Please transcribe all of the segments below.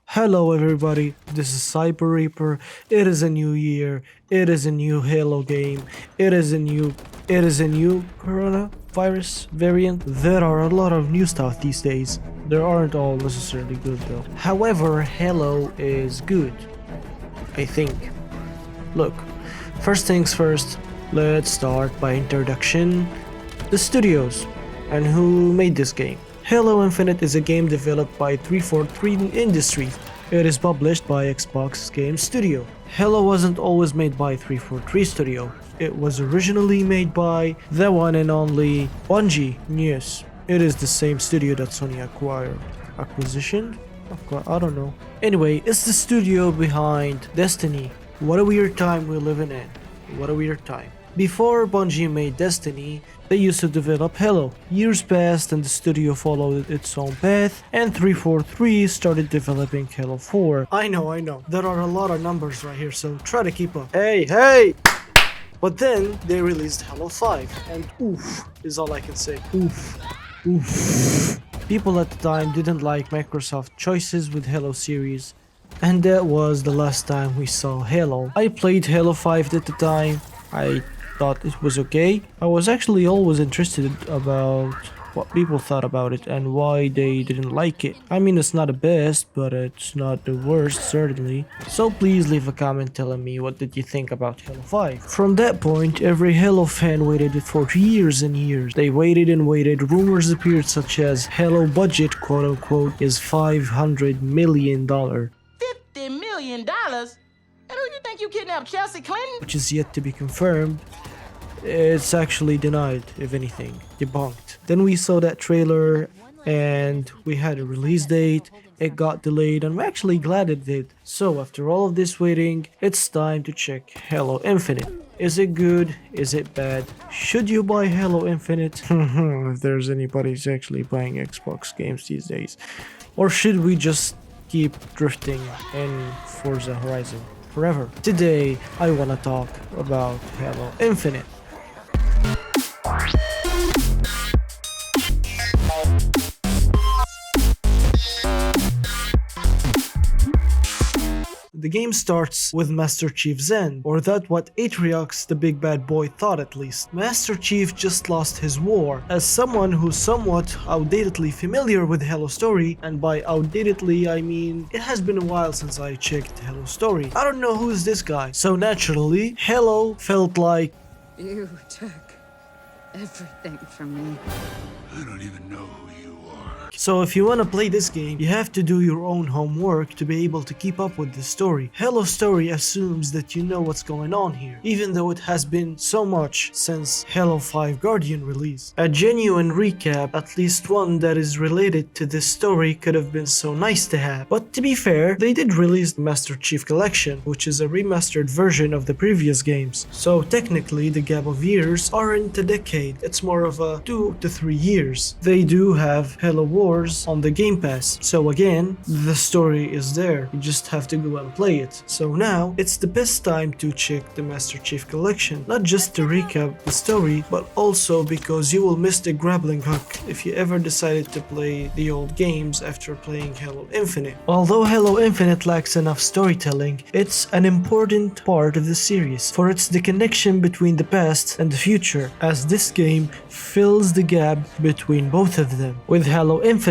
Hello everybody, this is Cyber Reaper. It is a new year, it is a new Halo game, it is a new coronavirus variant. There are a lot of new stuff these days. They aren't all necessarily good though. However, Halo is good, I think. Look, first things first, let's start by introduction. The studios and who made this game. Halo Infinite is a game developed by 343 Industries. It is published by Xbox Game Studio. Halo wasn't always made by 343 Studio. It was originally made by the one and only Bungie. Yes, it is the same studio that Sony acquired. Acquisition? I don't know. Anyway, it's the studio behind Destiny. What a weird time we're living in. What a weird time. Before Bungie made Destiny, they used to develop Halo. Years passed and the studio followed its own path, and 343 started developing Halo 4. I know, there are a lot of numbers right here, so try to keep up. Hey! But then, they released Halo 5, and oof is all I can say. Oof. People at the time didn't like Microsoft's choices with Halo series, and that was the last time we saw Halo. I played Halo 5 at the time. I thought it was okay. I was actually always interested about what people thought about it and why they didn't like it. I mean, it's not the best, but it's not the worst, certainly. So please leave a comment telling me what did you think about Halo 5. From that point, every Halo fan waited for years and years. They waited and waited. Rumors appeared such as Halo budget, quote unquote, is $500 million. $50 million? And who you think you kidnapped, Chelsea Clinton? Which is yet to be confirmed. It's actually denied, if anything, debunked. Then we saw that trailer and we had a release date. It got delayed and we're actually glad it did. So after all of this waiting, it's time to check Halo Infinite. Is it good? Is it bad? Should you buy Halo Infinite? If there's anybody who's actually buying Xbox games these days. Or should we just keep drifting in Forza Horizon forever? Today, I want to talk about Halo Infinite. The game starts with Master Chief's end, or that what Atriox, the big bad boy, thought at least. Master Chief just lost his war. As someone who's somewhat outdatedly familiar with Halo story, and by outdatedly I mean it has been a while since I checked Halo story, I don't know who's this guy. So naturally, Halo felt like you took everything from me. I don't even know who you are. So if you wanna play this game, you have to do your own homework to be able to keep up with the story. Halo story assumes that you know what's going on here, even though it has been so much since Halo 5 Guardian release. A genuine recap, at least one that is related to this story, could have been so nice to have. But to be fair, they did release the Master Chief Collection, which is a remastered version of the previous games. So technically the gap of years aren't a decade, it's more of a 2 to 3 years. They do have Halo Wars on the Game Pass, so again, the story is there, you just have to go and play it. So now, it's the best time to check the Master Chief Collection, not just to recap the story, but also because you will miss the grappling hook if you ever decided to play the old games after playing Halo Infinite. Although Halo Infinite lacks enough storytelling, it's an important part of the series, for it's the connection between the past and the future, as this game fills the gap between both of them. With Halo Infinite,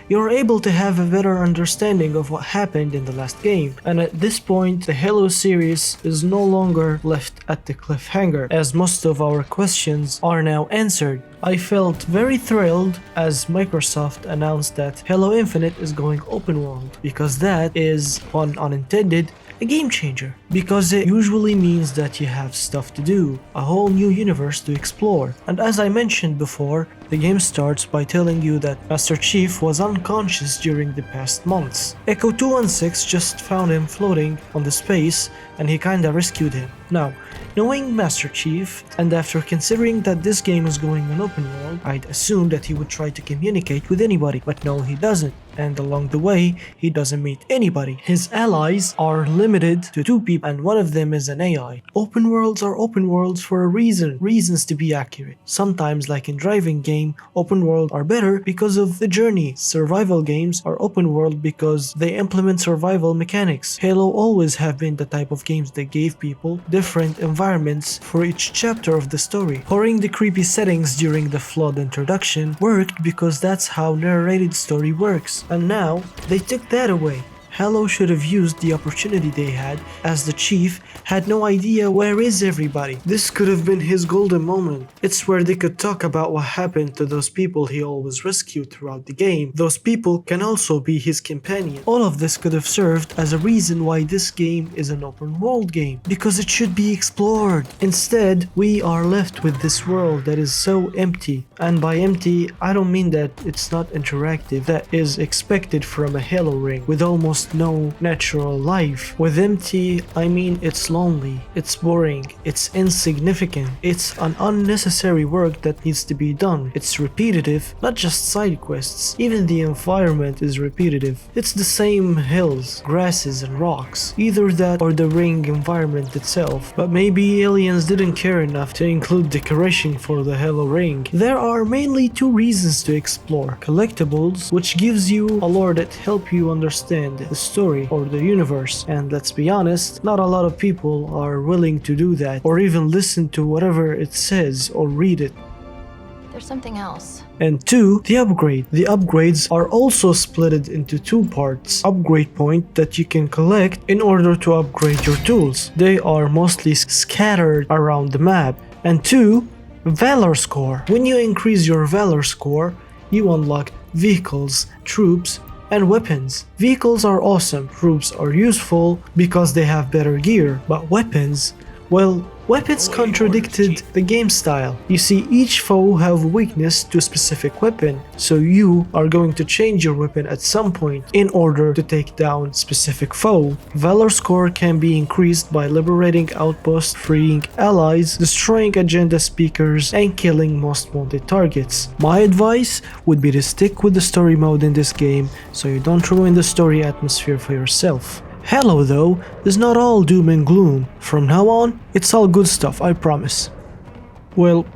you're able to have a better understanding of what happened in the last game, and at this point, the Halo series is no longer left at the cliffhanger, as most of our questions are now answered. I felt very thrilled as Microsoft announced that Halo Infinite is going open world, because that is, pun unintended, a game changer, because it usually means that you have stuff to do, a whole new universe to explore. And as I mentioned before, the game starts by telling you that Master Chief was unconscious during the past months. Echo 216 just found him floating on the space and he kinda rescued him. Now, knowing Master Chief, and after considering that this game is going on open world, world, I'd assume that he would try to communicate with anybody, but no, he doesn't. And along the way, he doesn't meet anybody. His allies are limited to 2 people, and one of them is an AI. Open worlds are open worlds for a reason, reasons to be accurate. Sometimes, like in driving game, open worlds are better because of the journey. Survival games are open world because they implement survival mechanics. Halo always have been the type of games that gave people different environments for each chapter of the story. Pouring the creepy settings during the flood introduction worked because that's how narrated story works. And now, they took that away. Halo should have used the opportunity they had, as the chief had no idea where is everybody. This could have been his golden moment. It's where they could talk about what happened to those people he always rescued throughout the game. Those people can also be his companion. All of this could have served as a reason why this game is an open world game, because it should be explored. Instead, we are left with this world that is so empty. And by empty, I don't mean that it's not interactive. That is expected from a Halo ring with almost no natural life. With empty, I mean it's lonely, it's boring, it's insignificant, it's an unnecessary work that needs to be done. It's repetitive, not just side quests, even the environment is repetitive. It's the same hills, grasses and rocks, either that or the ring environment itself. But maybe aliens didn't care enough to include decoration for the Halo ring. There are mainly 2 reasons to explore. Collectibles, which gives you a lore that help you understand the story or the universe, and let's be honest, not a lot of people are willing to do that or even listen to whatever it says or read it. There's something else. And 2, the upgrade. The upgrades are also split into 2 parts. Upgrade point that you can collect in order to upgrade your tools. They are mostly scattered around the map. And 2, Valor score. When you increase your Valor score, you unlock vehicles, troops, and weapons. Vehicles are awesome, troops are useful because they have better gear, but weapons, well, weapons contradicted the game style. You see, each foe have weakness to a specific weapon, so you are going to change your weapon at some point in order to take down specific foe. Valor score can be increased by liberating outposts, freeing allies, destroying agenda speakers, and killing most wanted targets. My advice would be to stick with the story mode in this game so you don't ruin the story atmosphere for yourself. Halo, though, is not all doom and gloom. From now on, it's all good stuff, I promise. Well,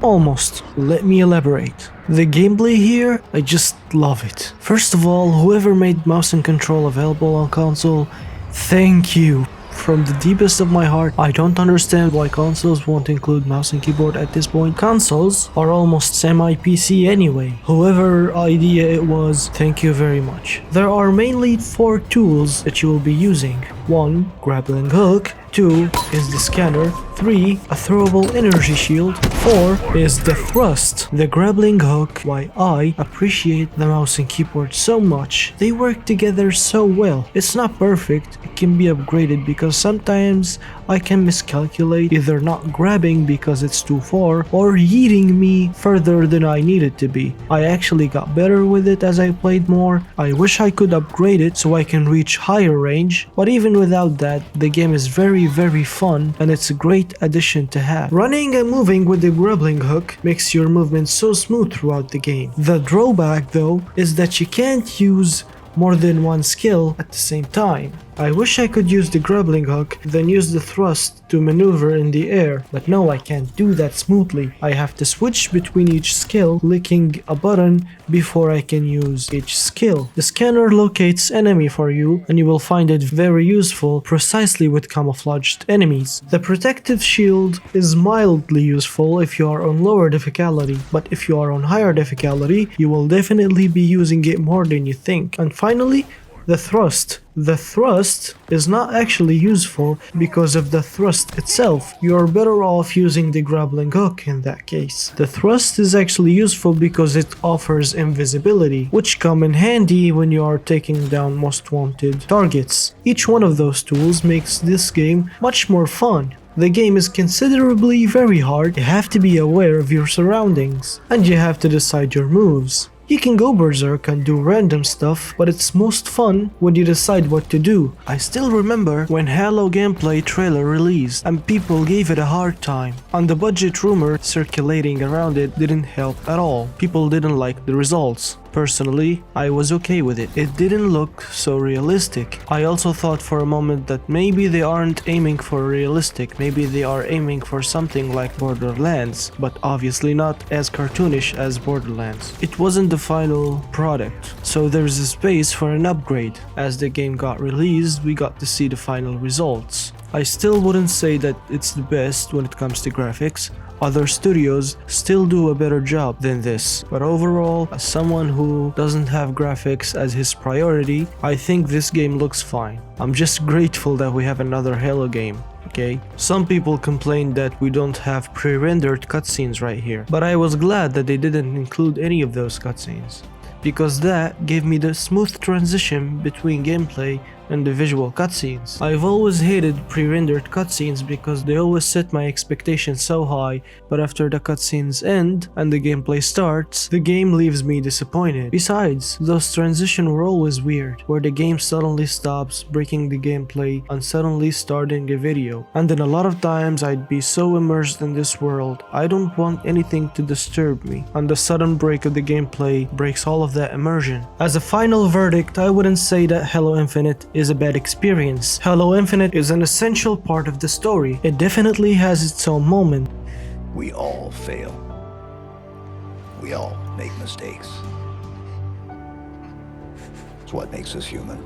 almost. Let me elaborate. The gameplay here, I just love it. First of all, whoever made mouse and control available on console, thank you. From the deepest of my heart, I don't understand why consoles won't include mouse and keyboard at this point. Consoles are almost semi-PC anyway. Whoever idea it was, thank you very much. There are mainly 4 tools that you will be using. 1, grappling hook. 2 is the scanner. 3, a throwable energy shield. 4 is the thrust, the grappling hook. Why I appreciate the mouse and keyboard so much. They work together so well. It's not perfect, it can be upgraded because sometimes I can miscalculate, either not grabbing because it's too far or yeeting me further than I needed to be. I actually got better with it as I played more. I wish I could upgrade it so I can reach higher range, but even without that, the game is very fun and it's a great addition to have. Running and moving with the grappling hook makes your movement so smooth throughout the game. The drawback though is that you can't use more than one skill at the same time. I wish I could use the grappling hook, then use the thrust to maneuver in the air, but no, I can't do that smoothly. I have to switch between each skill, clicking a button before I can use each skill. The scanner locates enemy for you, and you will find it very useful precisely with camouflaged enemies. The protective shield is mildly useful if you are on lower difficulty, but if you are on higher difficulty, you will definitely be using it more than you think. And finally, the thrust. The thrust is not actually useful because of the thrust itself. You are better off using the grappling hook in that case. The thrust is actually useful because it offers invisibility, which come in handy when you are taking down most wanted targets. Each one of those tools makes this game much more fun. The game is considerably very hard. You have to be aware of your surroundings, and you have to decide your moves. You can go berserk and do random stuff, but it's most fun when you decide what to do. I still remember when Halo gameplay trailer released and people gave it a hard time, and the budget rumor circulating around it didn't help at all. People didn't like the results. Personally, I was okay with it. It didn't look so realistic. I also thought for a moment that maybe they aren't aiming for realistic, maybe they are aiming for something like Borderlands, but obviously not as cartoonish as Borderlands. It wasn't the final product, so there's a space for an upgrade. As the game got released, we got to see the final results. I still wouldn't say that it's the best when it comes to graphics. Other studios still do a better job than this, but overall, as someone who doesn't have graphics as his priority, I think this game looks fine. I'm just grateful that we have another Halo game. Okay? Some people complained that we don't have pre-rendered cutscenes right here, but I was glad that they didn't include any of those cutscenes, because that gave me the smooth transition between gameplay and the visual cutscenes. I've always hated pre-rendered cutscenes because they always set my expectations so high, but after the cutscenes end and the gameplay starts, the game leaves me disappointed. Besides, those transitions were always weird, where the game suddenly stops breaking the gameplay and suddenly starting a video. And then a lot of times I'd be so immersed in this world, I don't want anything to disturb me, and the sudden break of the gameplay breaks all of that immersion. As a final verdict, I wouldn't say that Halo Infinite is a bad experience. Halo Infinite is an essential part of the story. It definitely has its own moment. We all fail. We all make mistakes. It's what makes us human.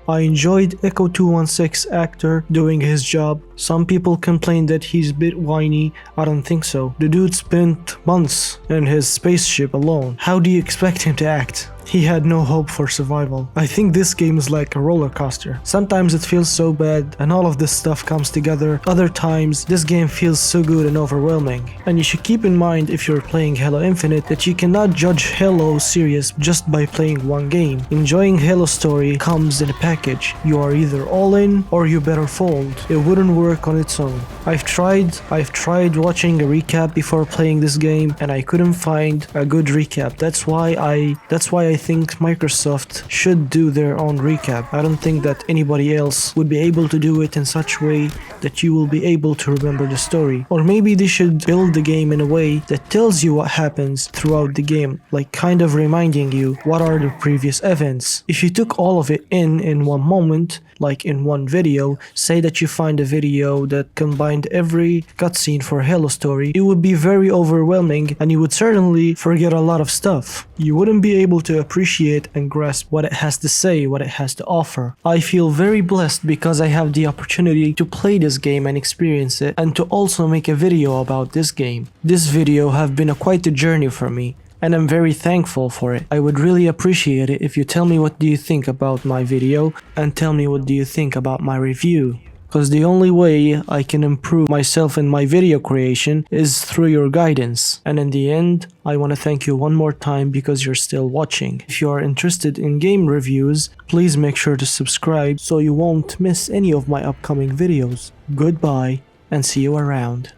I enjoyed Echo 216 actor doing his job. Some people complain that he's a bit whiny. I don't think so. The dude spent months in his spaceship alone. How do you expect him to act? He had no hope for survival. I think this game is like a roller coaster. Sometimes it feels so bad and all of this stuff comes together. Other times, this game feels so good and overwhelming. And you should keep in mind if you're playing Halo Infinite that you cannot judge Halo series just by playing one game. Enjoying Halo story comes in a package. You are either all in or you better fold. It wouldn't work on its own. I've tried watching a recap before playing this game and I couldn't find a good recap. That's why I think Microsoft should do their own recap. I don't think that anybody else would be able to do it in such a way that you will be able to remember the story. Or maybe they should build the game in a way that tells you what happens throughout the game, like kind of reminding you what are the previous events. If you took all of it in one moment, like in one video, say that you find a video that combined every cutscene for Halo story, it would be very overwhelming and you would certainly forget a lot of stuff. You wouldn't be able to appreciate and grasp what it has to say, what it has to offer. I feel very blessed because I have the opportunity to play this game and experience it, and to also make a video about this game. This video have been quite a journey for me, and I'm very thankful for it. I would really appreciate it if you tell me what do you think about my video and tell me what do you think about my review. Because the only way I can improve myself in my video creation is through your guidance. And in the end, I want to thank you one more time because you're still watching. If you are interested in game reviews, please make sure to subscribe so you won't miss any of my upcoming videos. Goodbye and see you around.